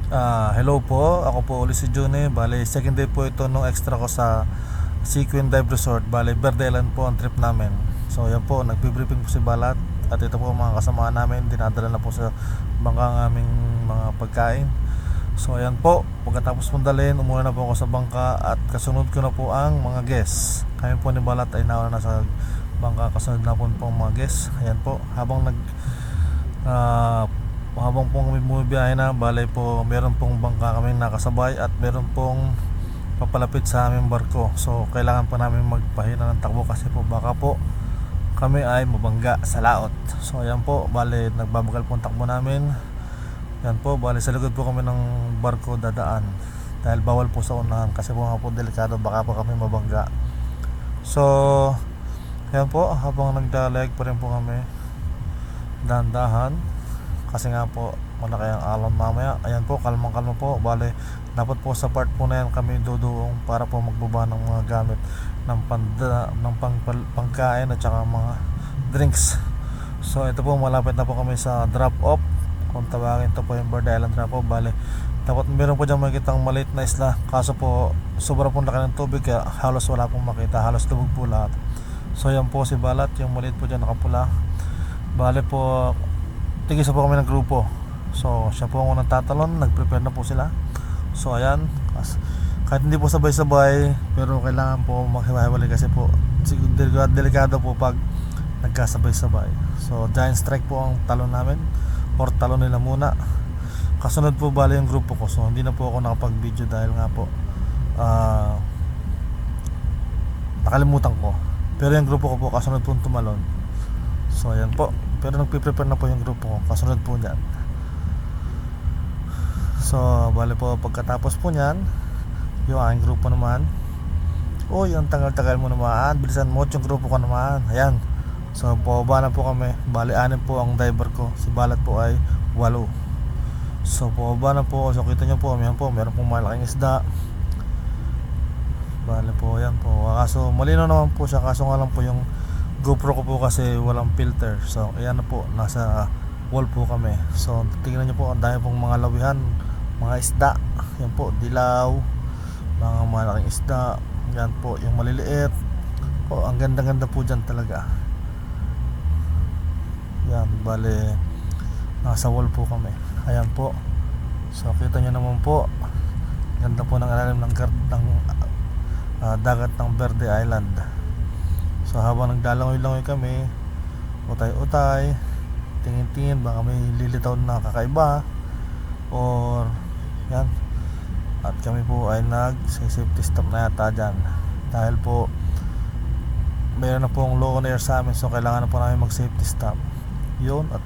Hello po, ako po ulit si June. Bale, second day po ito nung extra ko sa Sequin Dive Resort. Bale, Verde Island po ang trip namin. So yan po, nagbe-briefing po si Balat. At ito po mga kasama namin, dinadala na po sa bangka ng aming mga pagkain. So ayan po, pagkatapos pong dalhin, umuna na po ako sa bangka. At kasunod ko na po ang mga guests. Kami po ni Balat ay nauna na sa bangka, kasunod na po ang mga guests. Ayan po, habang pong kami bumibiyahe na, balay po meron pong bangka kami nakasabay at meron pong papalapit sa aming barko. So kailangan pa namin magpahina ng takbo kasi po baka po kami ay mabangga sa laot. So ayan po, bale nagbabagal po ang takbo namin. Yan po, bale sa likod po kami ng barko dadaan dahil bawal po sa unahan kasi po nga po delikado, baka po kami mabangga. So ayan po, habang nagdalag pa rin po kami dahan-dahan kasi nga po malaki ang alon mamaya. Ayan po, kalmang-kalma po. Bale, dapat po sa part po na yan kami duduong para po magbaba ng mga gamit ng pangkain at saka mga drinks. So ito po, malapit na po kami sa drop off, kung tawagin. Ito po yung Verde Island drop off. Bale, dapat meron po dyan makikitang maliit na isla, kaso po sobra po laki ng tubig kaya halos wala pong makita, halos lubog po lahat. So yan po si Balat, yung maliit po dyan nakapula. Bale po, tigisa po kami ng grupo. So siya po ang unang tatalon, nag-prepare na po sila. So ayan, kahit hindi po sabay-sabay, pero kailangan po maghiwa-hiwalay kasi po delikado po pag nagkasabay-sabay. So giant strike po ang talon namin, or talon nila muna. Kasunod po bali yung grupo ko. So hindi na po ako nakapag-video dahil nga po nakalimutan ko. Pero yung grupo ko po kasunod po tumalon. So ayan po, pero nagpiprepare na po yung grupo ko, kasunod po nyan. So bali po, pagkatapos po nyan, yung aking grupo naman, uy, ang tagal-tagal mo naman, bilisan mo yung grupo ko naman. Ayan, so pababa na po kami. Bali 6 po ang diver ko, si Balat po ay 8. So pababa na po, so kita nyo po, meron pong malaking isda. Bali po, yan po, kaso malino naman po siya, kaso nga lang po yung GoPro ko po kasi walang filter. So ayan na po, nasa wall po kami. So tingnan nyo po, ang dami pong mga lawihan, mga isda. Yan po, dilaw, mga malaking isda. Yan po, yung maliliit. Oh, ang ganda-ganda po dyan talaga. Yan, bale nasa wall po kami. Ayan po. So kita nyo naman po, ganda po ng ilalim ng dagat ng Verde Island. So habang nagdalangoy-langoy kami, utay-utay, tingin-tingin baka may lilitaw na kakaiba, or yan. At kami po ay nag-safety stop na yata dyan dahil po mayroon na pong low on air sa amin, so kailangan na po namin mag-safety stop. Yun, at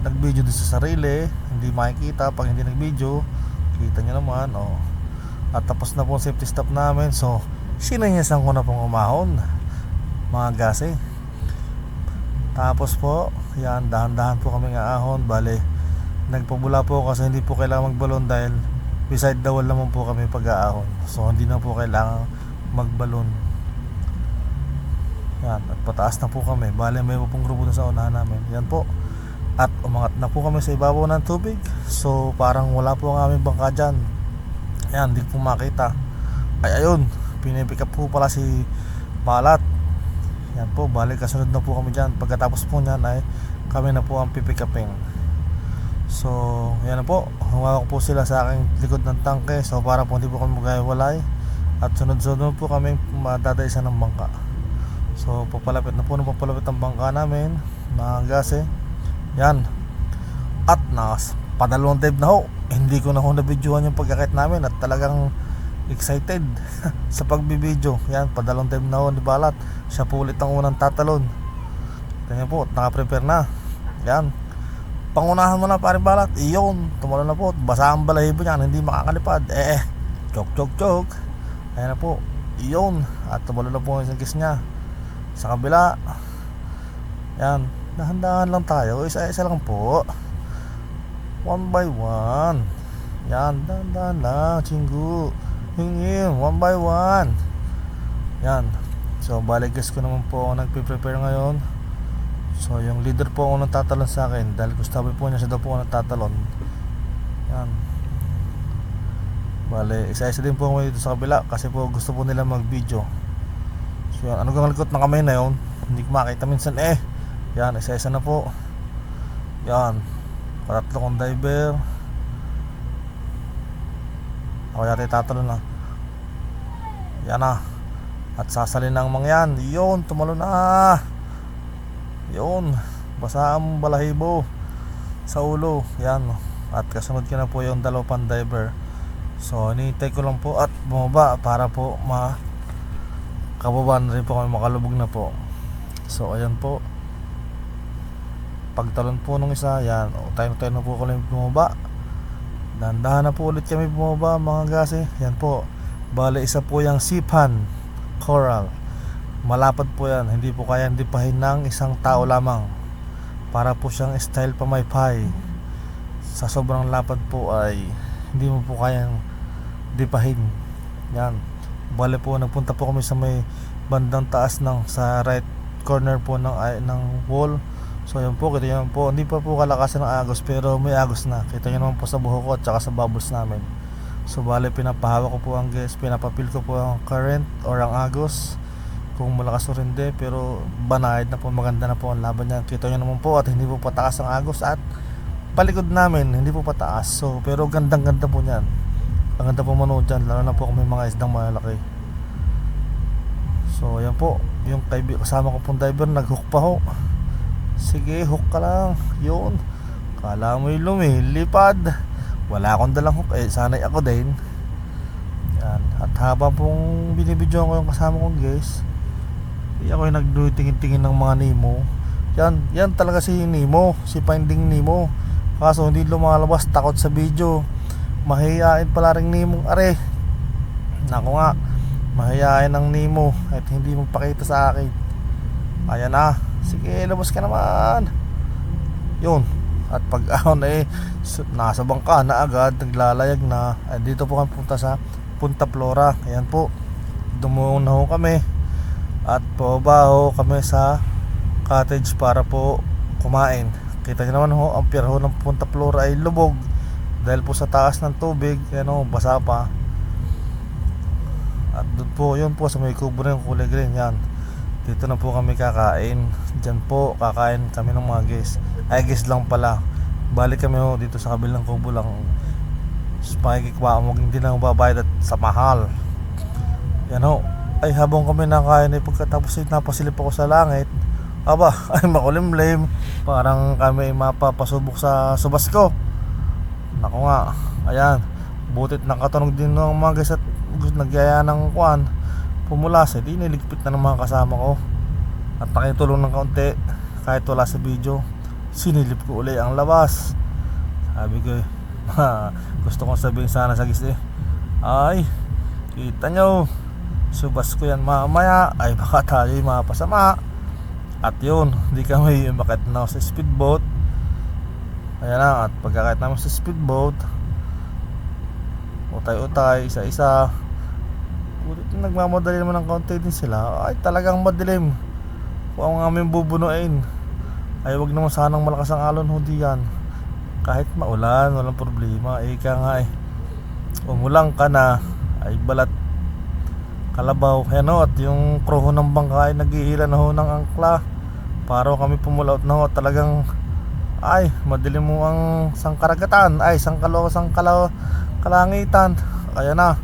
nag-video din sa sarili, hindi makikita pag hindi nag-video. Kita nyo naman, oh. At tapos na po ang safety stop namin, so sinanyasan ko na pong umahon, mga gase. Tapos po, yan, dahan-dahan po kami ahon. Bale, nagpabula po kasi hindi po kailangan magbalon dahil beside the wall naman po kami pag-aahon. So hindi na po kailangan magbalon. Yan, at pataas na po kami. Bale, may pong grupo na sa unahan namin. Yan po. At umangat na po kami sa ibabaw ng tubig. So parang wala po ang aming bangka dyan. Yan, hindi po makita. Ay ayun, pinipick up po pala si Balat. Yan po, balik kasunod na po kami dyan. Pagkatapos po nyan ay kami na po ang pipikaping. So yan na po, humawak po sila sa aking likod ng tangke. So para po hindi po kami maghiwalay. At sunod-sunod po kami madadaisa ng bangka. So papalapit na po ang bangka namin, mga gase. Yan. At padalawang dive na ho. Hindi ko na ho na-videohan yung pagkakit namin at talagang excited sa pagbibideo. Yan, padalawang dive na ho ni Balat. Siya po ulit ang unang tatalon. Kanya po, naka-prepare na. Yan, pangunahan mo na pare Balat. Iyon, tumalon na po. Basa ang balahibo niyan, hindi makakalipad. Chok. Ayan na po, iyon. At tumalon na po ang isang kiss niya sa kabila. Yan, dahan-dahan lang tayo, isa-isa lang po, one by one. Yan, dahan-dahan lang, chinggu. Yung one by one. Yan. So baligas ko naman po ako nagpe-prepare ngayon. So yung leader po ang nagtatalon sa akin dahil gusto po niya, siya daw po ang nagtatalon. Yan. Bale, isa-isa din po kami dito sa kabila kasi po gusto po nila mag-video. So yan, ano kang likot ng kamay na yun, hindi ko makita minsan yan, isa-isa na po. Yan, patatlo kong diver. Ako yata itatalo na. Yan na. At sasalin ng mga yan. Yun, tumalo na. Yun, basa ang balahibo sa ulo. Yan. At kasunod ko na po yung dalawang diver. So hinihintay ko lang po at bumaba para po kababa na rin po kami, makalubog na po. So ayan po, pagtalon po nung isa, yan, tayo na po kami bumaba. Dandahan na po ulit kami bumaba mga gase. Yan po, bale isa po yung sipan coral, malapad po yan, hindi po kayang dipahin ng isang tao lamang. Para po siyang style pamaypay. Sa sobrang lapad po ay hindi mo po kayang dipahin. Yan, bale po nagpunta po kami sa may bandang taas ng sa right corner po ng wall. So yun po, kita nyo po, hindi pa po kalakasan ng agos pero may agos na. Kita nyo naman po sa buhok ko at saka sa bubbles namin. So bale pinapahawak ko po ang gas, pinapapil ko po ang current or ang agos kung malakas o hindi, pero banayad na po, maganda na po ang laban niya. Kita nyo naman po at hindi po pataas ang agos at palikod namin hindi po pataas. So pero gandang ganda po niyan, ang ganda po manood dyan, lalo na po kung may mga isdang malaki. So yan po, yung kasama ko pong diver nag-hook pa ho. Sige, hook ka lang. Yun, kala mo'y lumilipad. Wala akong dalang hook, sana'y ako din. Yan. At habang pong binibidyoan ko yung kasama kong guys, ako yung nagtingin-tingin ng mga Nemo. Yan talaga si Nemo, si Finding Nemo. Kaso hindi lumalabas, takot sa video. Mahihain pala ring Nemo are. Naku nga, mahihain ng Nemo at hindi magpakita sa akin. Ayan na, sige labas ka naman. Yun, at pag ahon nasa bangka na agad, naglalayag na. Dito po kami punta sa Punta Flora. Ayan po, dumuon na ho kami at pababa ho kami sa cottage para po kumain. Kita nyo naman ho, ang pier ho ng Punta Flora ay lubog dahil po sa taas ng tubig. Ayan ho, basa pa. At doon po, yun po sa may kubo na yung kulay green. Yan, dito na po kami kakain. Diyan po kakain kami ng mga guys. Ay guys lang pala, balik kami ho dito sa kabilang kubo lang. Pakikikwa mo, hindi na babayad at sa mahal. Yan ho, ay habang kami nakain ay pagkatapos ay napasilip ako sa langit. Aba, ay makulimlim, parang kami mapapasubok sa subas ko. Naku nga, ayan, butit nakatunog din ng mga guys at nagyaya ng kuwan pumulas, di niligpit na ng mga kasama ko. At nakitulong ng kaunti kahit wala sa video, sinilip ko uli ang labas. Sabi ko gusto kong sabihin sana sa guys ay kita nyo, subas ko yan mamaya, ay baka tayo'y mapasama. At yun, hindi kami bakit na sa speedboat. Ayan na, at pagkakait namin sa speedboat, utay-utay, isa-isa. Nagmamadali naman ng kaunti din sila. Ay talagang madilim. Kung ang aming bubunuin, ay wag naman sanang malakas ang alon ho diyan. Kahit maulan, walang problema. Ika nga umulang ka na, ay balat kalabaw. Ayan ho, at yung crew ng bangka ay naghihila na ho ng angkla para kami pumulaot na ho. Talagang ay madilim mo ang sangkaragatan, ay sangkalaw kalangitan. Ayan na,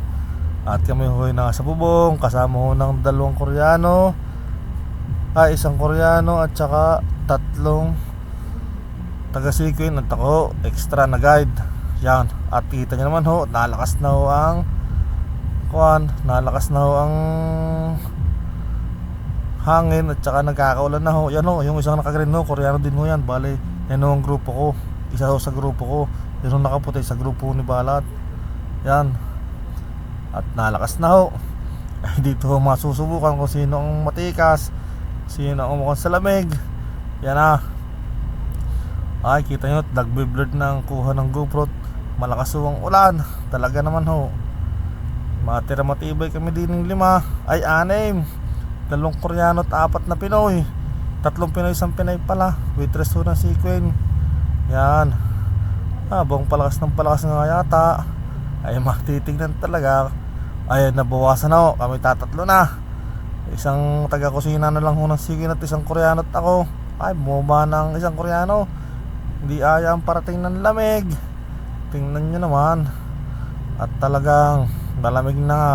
at kami ho'y nasa bubong kasama ho ng dalawang Koreano, ay isang Koreano at saka tatlong taga Sequin at ako extra na guide. Yan, at kita nyo naman ho, nalakas na ho ang hangin at saka nagkakaulan na ho. Yan ho, yung isang nakagreen ho, Koreano din ho yan. Bale, yan ho ang grupo ko, isa ho sa grupo ko. Yan ho nakaputi sa grupo ni Balat. Yan, at nalakas na ho. Ay dito ho masusubukan kung sino ang matikas, sino ang mukhang sa lamig. Yan na, ay kita nyo, nagbe-blurred ng kuha ng GoPro. Malakas ho ang ulan, talaga naman ho. Matira matibay kami din ng 5, ay 6, 2 Koreano at 4 na Pinoy. 3 Pinoy, 1 Pinay pala, waitress ho ng Sequin. Yan, habang palakas ng palakas nga yata, ay matitignan talaga. Ay nabawasan na ho, kami tatatlo na. Isang taga-kusina na lang ho ng Sigin at isang Koreano at ako. Ay bumaba ng isang Koreano, hindi aya ang parating ng lamig. Tingnan nyo naman. At talagang malamig na nga.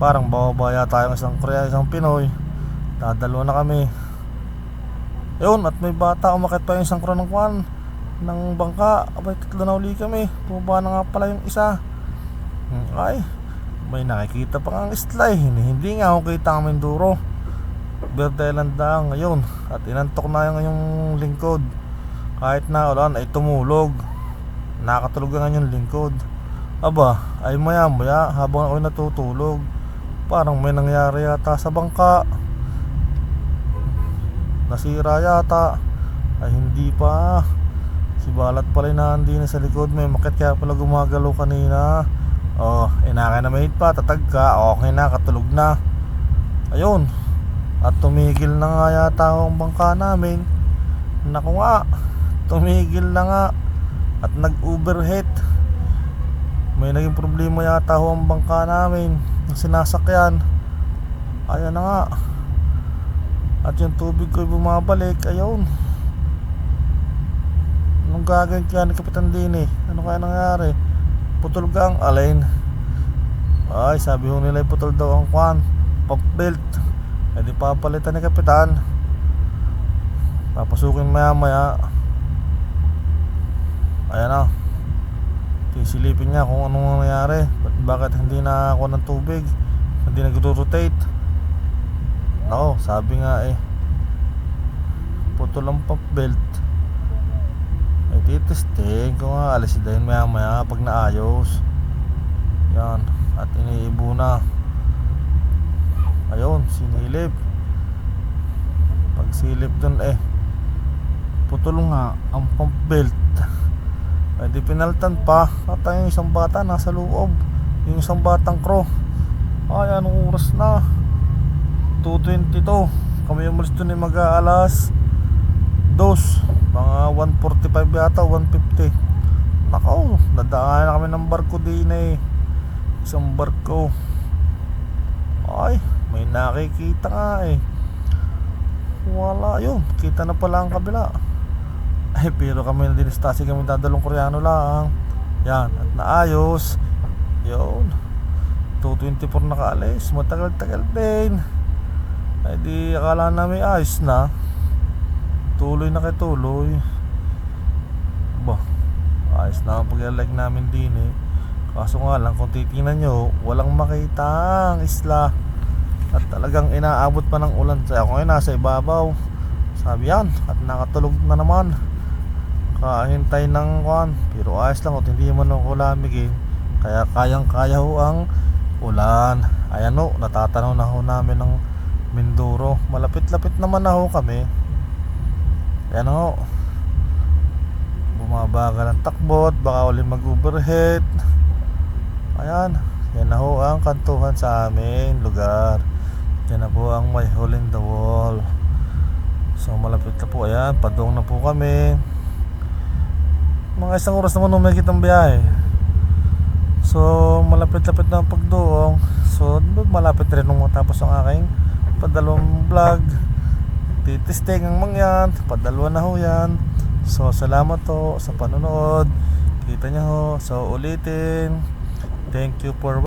Parang bababa yata yung isang Koreano, isang Pinoy. Dadalo na kami. Yun, at may bata, umakit pa yung isang kro ng kwan ng bangka. Abay, tatlo na uli kami. Bumaba na nga pala yung isa. Ay, may nakikita pa nga ang islay. Hindi nga ako kita ang Mindoro. Berdeland lang ngayon. At inantok na yung lingkod. Kahit na ulan ay tumulog. Nakatulog nga yung lingkod. Aba, ay maya maya habang ako'y natutulog, parang may nangyari yata sa bangka. Nasira yata. Ay hindi pa. Si Balat pala na hindi na sa likod. May makit kaya pala gumagalaw kanina. Oh, inakay na mahit pa. Tatag ka. Okay na, katulog na. Ayun. At tumigil na nga yata ang bangka namin. Naku nga, tumigil na nga. At nag-overheat. May naging problema yata ang bangka namin na sinasakyan. Ayan na nga. At yung tubig ko'y bumabalik. Ayun. Anong gagawin kaya ni Kapitan Dini? Ano kaya nangyari? Putol ka ang alin. Ay, sabi ho nila putol daw ang kwan, pop belt. E di papalitan ni Kapitan. Papasukin maya maya. Ayan na. Sisilipin niya kung anong nangyari. Bakit hindi na ako ng tubig, hindi nag-rotate. Nako, sabi nga putol ang pop belt. Ay titesting ko nga, alis din maya maya pag naayos. Yan, at iniibo na. Ayun, sinilip. Pag silip dun putol nga ang pump belt. Ay di pinaltan pa. At yung isang bata nasa loob. Yung isang batang crew. Ay anong oras na? 2:22. Kami umalis dun mag-aalas 2. Mga 1:45 yata, 1:50. Nakaw, nadaan na kami ng barko din Isang barko. Ay, may nakikita nga wala yun, kita na pala ang kabila. Ay, pero kami na dinistasi, kami dadalong Koreano lang. Yan, at naayos. Yun, 2:24 nakaalis. Matagal-tagal din. Ay di akala namin ayos na. Tuloy na kay tuloy. Bah, ayos na ang pag-like namin din Kaso nga lang, kung titingnan nyo, walang makita ang isla. At talagang inaabot pa ng ulan. Kaya ako ngayon nasa ibabaw. Sabi yan, at nakatulog na naman. Kahintay ng kwan. Pero ayos lang, at hindi man ako lamig Kaya kayang-kaya ho ang ulan. Ayan ho, natatanaw na ho namin ng Mindoro. Malapit-lapit naman na ho kami. Ayan ho, bumabagal ang takbot, baka ulit mag-overheat. Ayan, yan na ho ang kantuhan sa amin lugar. Yan na po ang may hole in the wall. So malapit na po, ayan, padong na po kami. Mga isang oras naman umikit ang biyahe. So malapit-lapit na ang pagdoong. So malapit rin nung matapos ang aking padalawang vlog. Titisting ang mangyan, padalwa na ho yan. So salamat ho sa panonood. Kita nyo ho. So ulitin, thank you for